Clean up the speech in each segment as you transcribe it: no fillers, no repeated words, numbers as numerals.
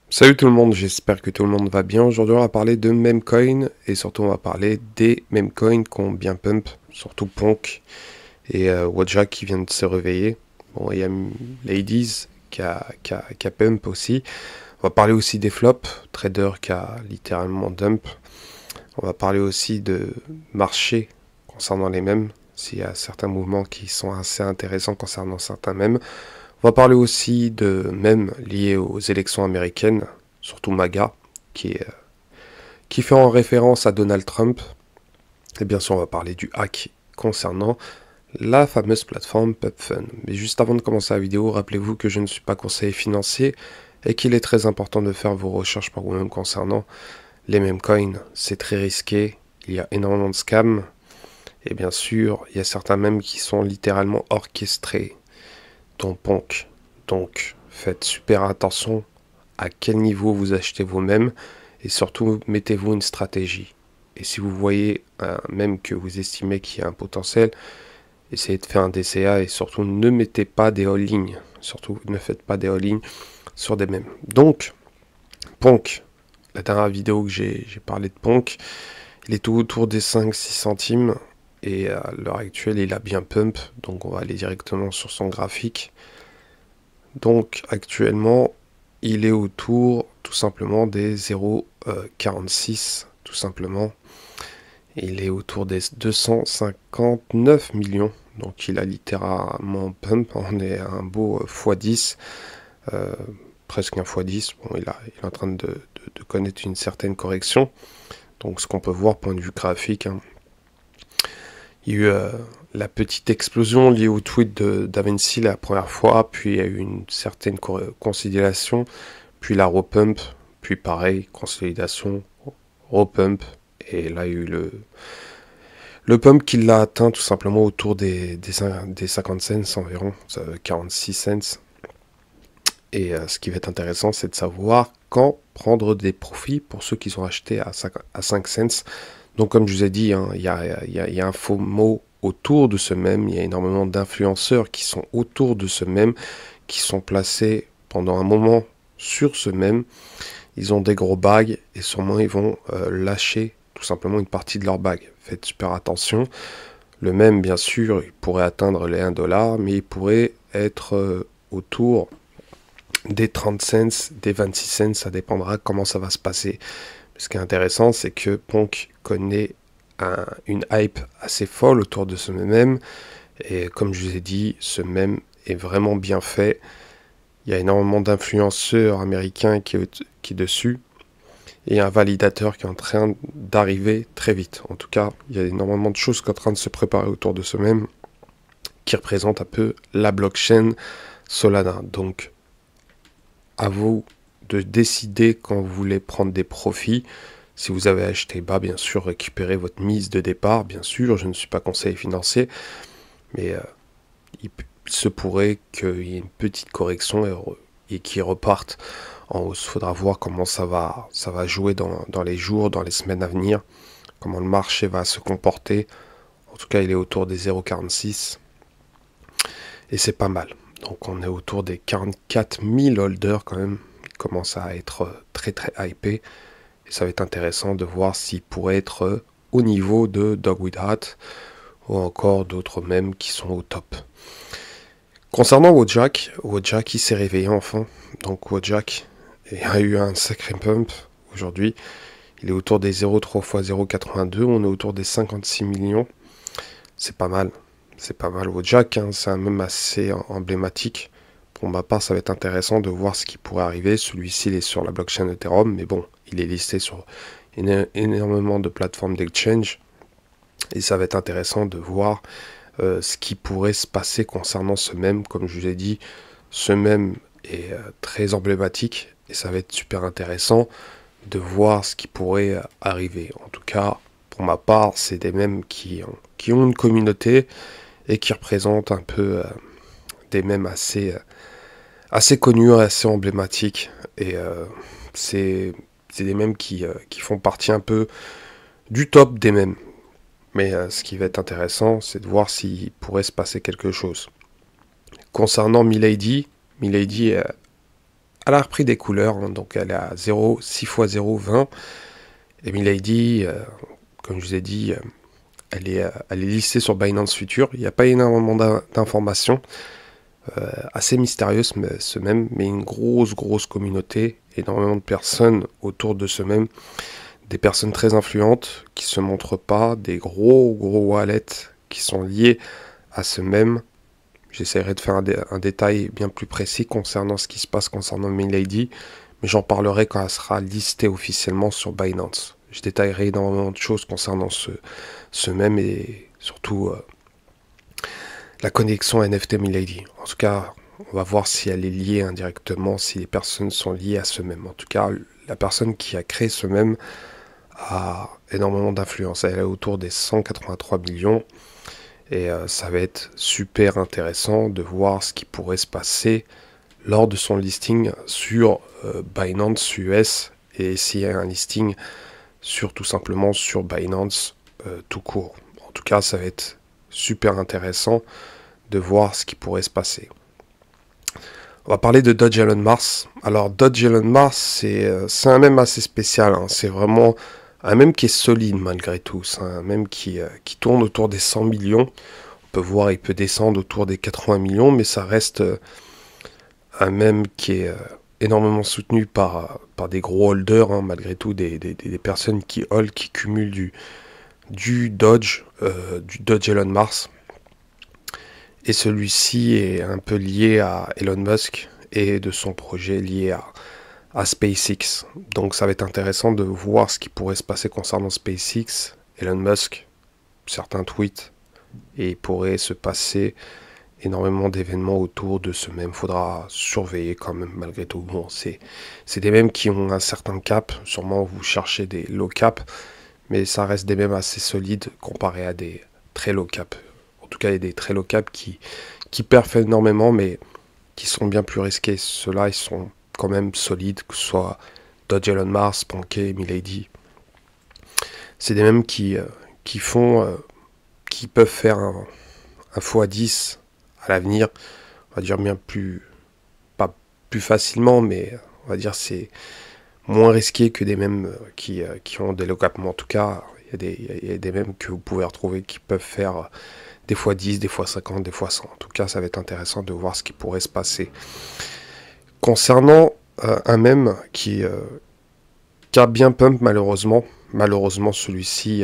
Salut tout le monde, j'espère que tout le monde va bien. Aujourd'hui on va parler de memecoin et surtout on va parler des memecoins qui ont bien pump, surtout Ponk et Wojak qui vient de se réveiller. Bon, il y a Ladies qui a pump aussi. On va parler aussi des flops, Trader qui a littéralement dump. On va parler aussi de marché concernant les mèmes, s'il y a certains mouvements qui sont assez intéressants concernant certains mèmes. On va parler aussi de mèmes liés aux élections américaines, surtout MAGA, qui fait en référence à Donald Trump. Et bien sûr, on va parler du hack concernant la fameuse plateforme PubFun. Mais juste avant de commencer la vidéo, rappelez-vous que je ne suis pas conseiller financier et qu'il est très important de faire vos recherches par vous-même concernant les meme coins. C'est très risqué, il y a énormément de scams et bien sûr, il y a certains mèmes qui sont littéralement orchestrés, dont Ponk. Donc, faites super attention à quel niveau vous achetez vos mèmes et surtout mettez-vous une stratégie. Et si vous voyez un mème que vous estimez qu'il y a un potentiel, essayez de faire un DCA et surtout ne mettez pas des all-in. Surtout ne faites pas des all-in sur des mèmes. Donc, Ponk, la dernière vidéo que j'ai parlé de Ponk, il est tout autour des 5-6 centimes et à l'heure actuelle il a bien pump, donc on va aller directement sur son graphique. Donc actuellement il est autour tout simplement des 0,46 tout simplement. Il est autour des 259 millions. Donc il a littéralement pump. On est à un beau x10. euh, presque un x10. Bon, il est en train de connaître une certaine correction. Donc ce qu'on peut voir point de vue graphique, hein. Il y a eu la petite explosion liée au tweet d'Avency la première fois, puis il y a eu une certaine consolidation, puis la repump, puis pareil, consolidation, repump, et là il y a eu le pump qui l'a atteint tout simplement autour des 50 cents environ, 46 cents. Et ce qui va être intéressant, c'est de savoir quand prendre des profits pour ceux qui sont achetés à 5 cents. Donc comme je vous ai dit, hein, il y a un faux mot autour de ce mème, il y a énormément d'influenceurs qui sont autour de ce mème, qui sont placés pendant un moment sur ce mème. Ils ont des gros bags et sûrement ils vont lâcher tout simplement une partie de leur bag. Faites super attention. Le mème, bien sûr, il pourrait atteindre les 1$, mais il pourrait être autour des 30 cents, des 26 cents, ça dépendra comment ça va se passer. Ce qui est intéressant, c'est que Ponk connaît une hype assez folle autour de ce mème. Et comme je vous ai dit, ce mème est vraiment bien fait. Il y a énormément d'influenceurs américains qui est dessus. Et un validateur qui est en train d'arriver très vite. En tout cas, il y a énormément de choses qui sont en train de se préparer autour de ce mème, qui représente un peu la blockchain Solana. Donc, à vous de décider quand vous voulez prendre des profits. Si vous avez acheté bas, bien sûr, récupérez votre mise de départ. Bien sûr, je ne suis pas conseiller financier, mais il se pourrait qu'il y ait une petite correction et qu'il reparte en hausse. Il faudra voir comment ça va jouer dans les jours, dans les semaines à venir, comment le marché va se comporter. En tout cas, il est autour des 0,46 et c'est pas mal. Donc on est autour des 44 000 holders quand même. Il commence à être très très hypé. Et ça va être intéressant de voir s'il pourrait être au niveau de Dog with Hat ou encore d'autres mèmes qui sont au top. Concernant Wojak, Wojak il s'est réveillé enfin. Donc Wojak a eu un sacré pump aujourd'hui. Il est autour des 0,3 x 0,82. On est autour des 56 millions. C'est pas mal. C'est pas mal Wojak, hein. C'est un mème assez emblématique. Pour ma part, ça va être intéressant de voir ce qui pourrait arriver. Celui-ci, il est sur la blockchain Ethereum, mais bon, il est listé sur énormément de plateformes d'exchange. Et ça va être intéressant de voir ce qui pourrait se passer concernant ce mème. Comme je vous ai dit, ce mème est très emblématique et ça va être super intéressant de voir ce qui pourrait arriver. En tout cas, pour ma part, c'est des mèmes qui ont une communauté et qui représentent un peu des mèmes assez connus, assez emblématiques. Et c'est des mèmes qui font partie un peu du top des mèmes. Mais ce qui va être intéressant, c'est de voir s'il pourrait se passer quelque chose. Concernant Milady elle a repris des couleurs, hein, donc elle est à 0, 6 x 0, 20. Et Milady, comme je vous ai dit, elle est listée sur Binance Future. Il n'y a pas énormément d'informations, assez mystérieuses mais une grosse communauté, énormément de personnes autour de ce même, des personnes très influentes qui se montrent pas, des gros wallets qui sont liés à ce même. J'essaierai de faire un détail bien plus précis concernant ce qui se passe concernant Milady, mais j'en parlerai quand elle sera listée officiellement sur Binance. Je détaillerai énormément de choses concernant ce même et surtout la connexion NFT Milady. En tout cas, on va voir si elle est liée indirectement, si les personnes sont liées à ce même. En tout cas, la personne qui a créé ce même a énormément d'influence. Elle est autour des 183 millions. Et ça va être super intéressant de voir ce qui pourrait se passer lors de son listing sur Binance US et s'il y a un listing tout simplement sur Binance tout court. En tout cas, ça va être super intéressant de voir ce qui pourrait se passer. On va parler de Doge Elon Mars. Alors Doge Elon Mars, c'est un mème assez spécial, hein. C'est vraiment un mème qui est solide malgré tout. C'est un mème qui tourne autour des 100 millions. On peut voir, il peut descendre autour des 80 millions, mais ça reste un mème qui est énormément soutenu par des gros holders, hein, malgré tout, des personnes qui hold, qui cumulent du Doge Elon Mars. Et celui-ci est un peu lié à Elon Musk et de son projet lié à SpaceX. Donc ça va être intéressant de voir ce qui pourrait se passer concernant SpaceX, Elon Musk, certains tweets, et il pourrait se passer énormément d'événements autour de ce même. Faudra surveiller quand même malgré tout. Bon, c'est des mèmes qui ont un certain cap, sûrement vous cherchez des low cap, mais ça reste des mèmes assez solides comparé à des très low cap. En tout cas, il y a des très low cap qui perfent énormément, mais qui sont bien plus risqués. Ceux-là, ils sont quand même solides, que ce soit Doge Elon Mars, Ponké, Milady. C'est des mêmes qui peuvent faire un x10 à l'avenir. On va dire bien pas plus facilement, mais on va dire c'est moins risqué que des mêmes qui ont des low cap. Mais en tout cas, il y a des mêmes que vous pouvez retrouver qui peuvent faire des fois 10, des fois 50, des fois 100. En tout cas, ça va être intéressant de voir ce qui pourrait se passer. Concernant un mème qui a bien pump malheureusement celui-ci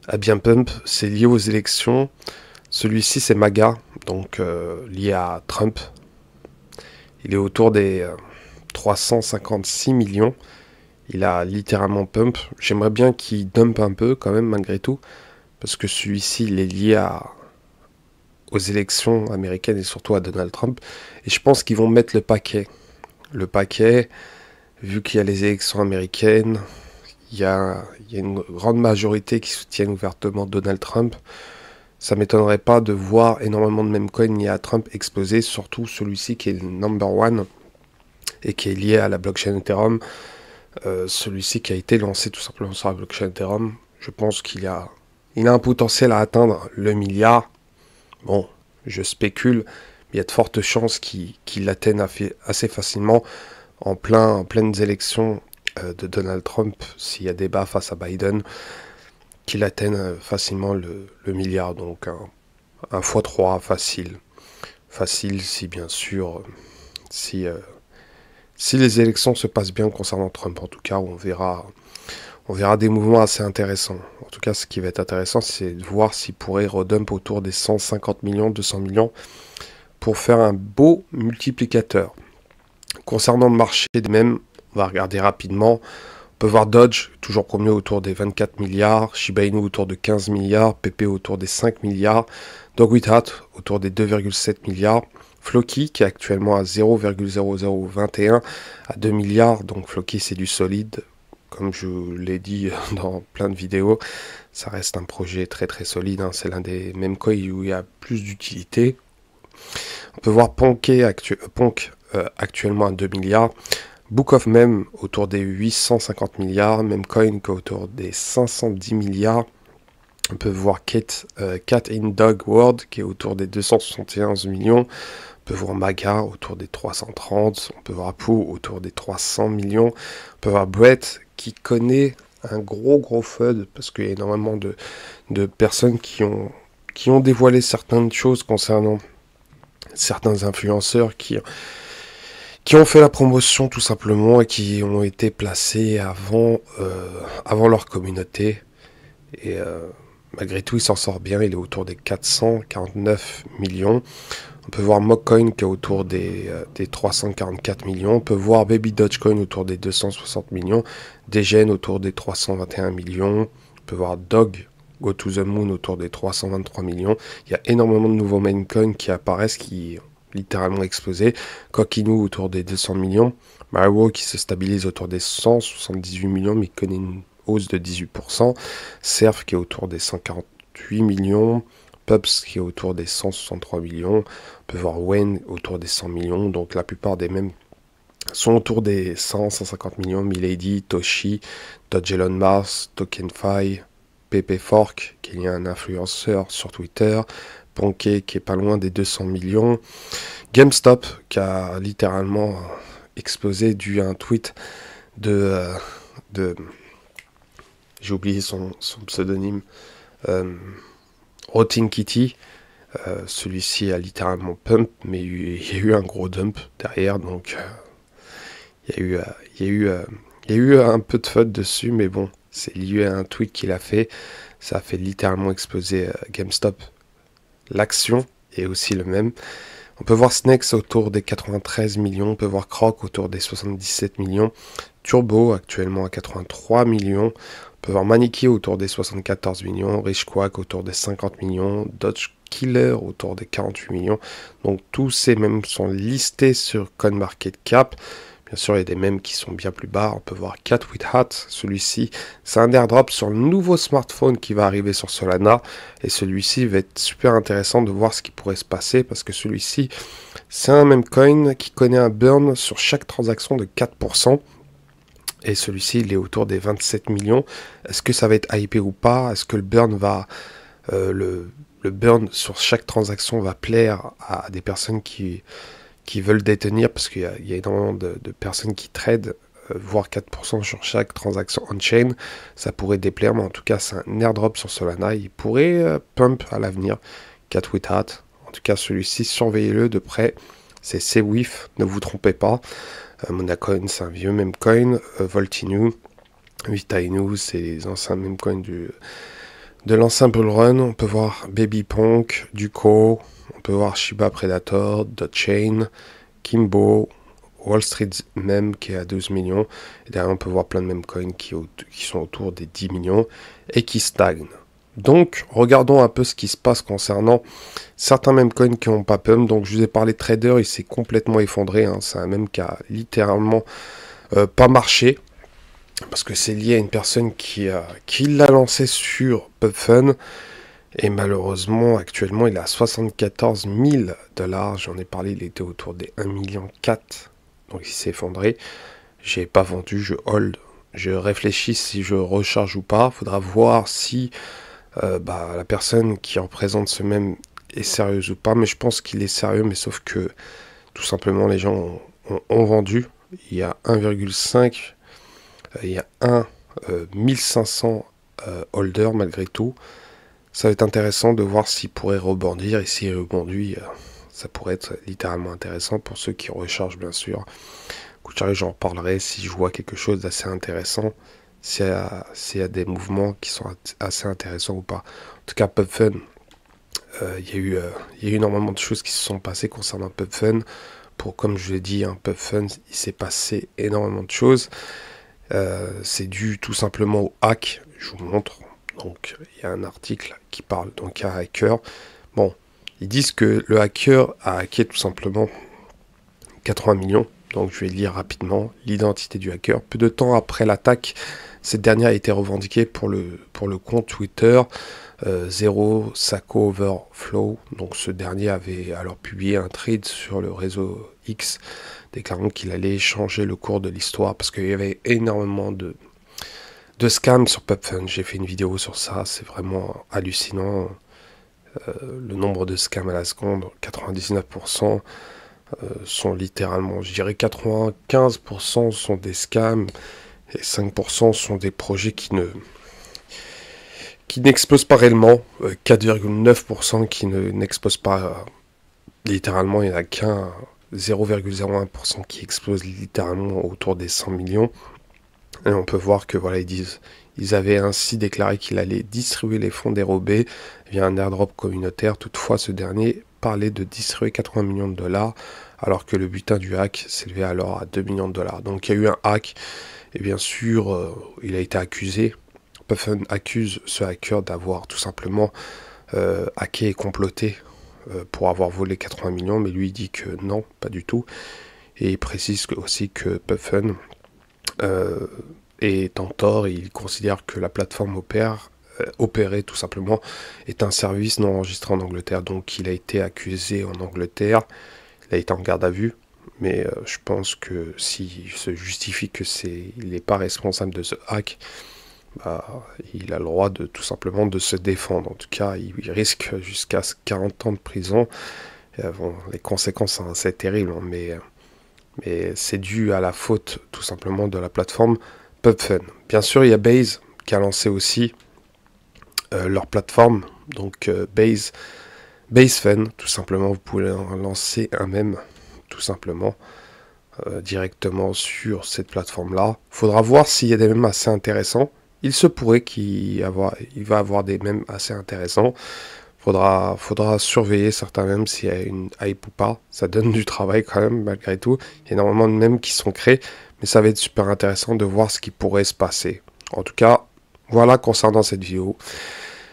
a bien pump, c'est lié aux élections. Celui-ci c'est MAGA, donc lié à Trump. Il est autour des 356 millions. Il a littéralement pump. J'aimerais bien qu'il dump un peu quand même malgré tout, parce que celui-ci il est lié aux élections américaines et surtout à Donald Trump. Et je pense qu'ils vont mettre le paquet. Le paquet, vu qu'il y a les élections américaines, il y a une grande majorité qui soutiennent ouvertement Donald Trump. Ça m'étonnerait pas de voir énormément de meme coins liés à Trump exploser, surtout celui-ci qui est le number one et qui est lié à la blockchain Ethereum. Celui-ci qui a été lancé tout simplement sur la blockchain Ethereum. Je pense qu'il a un potentiel à atteindre le milliard. Bon, je spécule, mais il y a de fortes chances qu'il l'atteigne assez facilement en pleines élections de Donald Trump, s'il y a débat face à Biden, qu'il atteigne facilement le milliard. Donc un x3 facile. Facile si bien sûr, si les élections se passent bien concernant Trump. En tout cas, on verra des mouvements assez intéressants. En tout cas, ce qui va être intéressant, c'est de voir s'il pourrait redump autour des 150 millions, 200 millions pour faire un beau multiplicateur. Concernant le marché des mêmes, on va regarder rapidement. On peut voir Doge, toujours premier autour des 24 milliards, Shiba Inu autour de 15 milliards, PP autour des 5 milliards, Dog with Hat autour des 2,7 milliards, Floki qui est actuellement à 0,0021 à 2 milliards, donc Floki c'est du solide. Comme je l'ai dit dans plein de vidéos, ça reste un projet très très solide, hein. C'est l'un des mêmes coins où il y a plus d'utilité. On peut voir Ponk actuellement à 2 milliards. Book of Meme autour des 850 milliards. Memecoin autour des 510 milliards. On peut voir Cat in Dog World qui est autour des 271 millions. On peut voir Maga autour des 330, on peut voir Apu autour des 300 millions, on peut voir Brett qui connaît un gros FUD parce qu'il y a énormément de personnes qui ont dévoilé certaines choses concernant certains influenceurs qui ont fait la promotion tout simplement et qui ont été placés avant leur communauté. Et malgré tout, il s'en sort bien, il est autour des 449 millions. On peut voir Mockcoin qui est autour des 344 millions. On peut voir Baby Dogecoin autour des 260 millions. Degen autour des 321 millions. On peut voir Dog Go to the Moon autour des 323 millions. Il y a énormément de nouveaux maincoins qui apparaissent, qui ont littéralement explosé. Kokinu autour des 200 millions. Mario qui se stabilise autour des 178 millions mais qui connaît une hausse de 18%. Surf qui est autour des 148 millions. Pubs qui est autour des 163 millions. On peut voir Wayne autour des 100 millions. Donc la plupart des mêmes sont autour des 150 millions. Milady, Toshi, Dodge Elon Mars, TokenFi, Pepe Fork, qui est un influenceur sur Twitter. Ponke qui est pas loin des 200 millions. GameStop qui a littéralement explosé dû à un tweet de j'ai oublié son pseudonyme. Rotting Kitty, celui-ci a littéralement pump, mais il y a eu un gros dump derrière, donc il y a eu un peu de faute dessus, mais bon, c'est lié à un tweet qu'il a fait, ça a fait littéralement exploser GameStop. L'action est aussi le même. On peut voir Snakes autour des 93 millions, on peut voir Croc autour des 77 millions, Turbo actuellement à 83 millions, on peut voir Maniki autour des 74 millions, Rich Quack autour des 50 millions, Dodge Killer autour des 48 millions. Donc tous ces mêmes sont listés sur CoinMarketCap. Bien sûr, il y a des mêmes qui sont bien plus bas. On peut voir Cat with Hat. Celui-ci, c'est un airdrop sur le nouveau smartphone qui va arriver sur Solana. Et celui-ci va être super intéressant de voir ce qui pourrait se passer parce que celui-ci, c'est un meme coin qui connaît un burn sur chaque transaction de 4%. Et celui-ci, il est autour des 27 millions. Est-ce que ça va être hypé ou pas? Est-ce que le burn va... le burn sur chaque transaction va plaire à des personnes qui veulent détenir, parce qu'il y a énormément de personnes qui tradent, voire 4% sur chaque transaction on-chain. Ça pourrait déplaire, mais en tout cas, c'est un airdrop sur Solana. Il pourrait pump à l'avenir. Cat with Hat. En tout cas, celui-ci, surveillez-le de près. C'est CWIF, ne vous trompez pas. Monacoin, c'est un vieux meme coin. Voltinu, Vitainu, c'est les anciens meme coins de l'ancien Bull Run. On peut voir Baby Punk, Duco, on peut voir Shiba Predator, Dotchain, Kimbo, Wall Street Meme qui est à 12 millions. Et derrière, on peut voir plein de meme coins qui sont autour des 10 millions et qui stagnent. Donc, regardons un peu ce qui se passe concernant certains meme coins qui n'ont pas pump. Donc, je vous ai parlé de Trader, il s'est complètement effondré. Hein. C'est un meme qui a littéralement pas marché. Parce que c'est lié à une personne qui l'a lancé sur PubFun. Et malheureusement, actuellement, il est à 74 000 $. J'en ai parlé, il était autour des 1,4 million. Donc il s'est effondré. J'ai pas vendu, je hold. Je réfléchis si je recharge ou pas. Faudra voir si la personne qui représente ce même est sérieuse ou pas. Mais je pense qu'il est sérieux, mais sauf que tout simplement les gens ont vendu. Il y a 1,5. Il y a 1500 holders malgré tout. Ça va être intéressant de voir s'il pourrait rebondir. Et s'il rebondit, ça pourrait être littéralement intéressant pour ceux qui rechargent, bien sûr. J'en reparlerai si je vois quelque chose d'assez intéressant. S'il y a des mouvements qui sont assez intéressants ou pas. En tout cas, PubFun, il y a eu énormément de choses qui se sont passées concernant PubFun. Comme je l'ai dit, PubFun, il s'est passé énormément de choses. C'est dû tout simplement au hack. Je vous montre. Donc, il y a un article qui parle donc un hacker. Bon, ils disent que le hacker a hacké tout simplement 80 millions. Donc, je vais lire rapidement l'identité du hacker. Peu de temps après l'attaque, cette dernière a été revendiquée pour le compte Twitter Zero Sako Overflow. Donc, ce dernier avait alors publié un tweet sur le réseau X déclarant qu'il allait changer le cours de l'histoire parce qu'il y avait énormément de scams sur PubFun. J'ai fait une vidéo sur ça, c'est vraiment hallucinant. Le nombre de scams à la seconde, 99%. sont littéralement, je dirais 95% sont des scams et 5% sont des projets qui n'explosent pas réellement, 4,9% qui n'explosent pas littéralement, il n'y en a qu'un 0,01% qui explose littéralement autour des 100 millions. Et on peut voir que voilà, ils avaient ainsi déclaré qu'il allait distribuer les fonds dérobés via un airdrop communautaire. Toutefois, ce dernier parlait de distribuer 80 millions de dollars, alors que le butin du hack s'élevait alors à 2 millions de dollars. Donc il y a eu un hack, et bien sûr, il a été accusé. Puffin accuse ce hacker d'avoir tout simplement hacké et comploté pour avoir volé 80 millions, mais lui il dit que non, pas du tout. Et il précise aussi que Puffin est en tort, il considère que la plateforme opérée tout simplement est un service non enregistré en Angleterre. Donc il a été accusé en Angleterre, il a été en garde à vue, mais je pense que s'il se justifie que il n'est pas responsable de ce hack, bah, il a le droit de tout simplement de se défendre. En tout cas, il risque jusqu'à 40 ans de prison. Bon, les conséquences sont assez terribles, hein, mais c'est dû à la faute tout simplement de la plateforme PubFun. Bien sûr, il y a Base qui a lancé aussi leur plateforme, donc BaseFun, tout simplement. Vous pouvez lancer un mème, tout simplement, directement sur cette plateforme-là. Il faudra voir s'il y a des mèmes assez intéressants. Il se pourrait qu'il va avoir des mèmes assez intéressants. Faudra surveiller certains mèmes s'il y a une hype ou pas. Ça donne du travail quand même, malgré tout. Il y a énormément de mèmes qui sont créés, mais ça va être super intéressant de voir ce qui pourrait se passer. En tout cas, voilà concernant cette vidéo.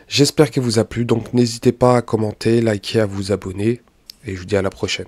J'espère qu'elle vous a plu, donc n'hésitez pas à commenter, liker, à vous abonner, et je vous dis à la prochaine.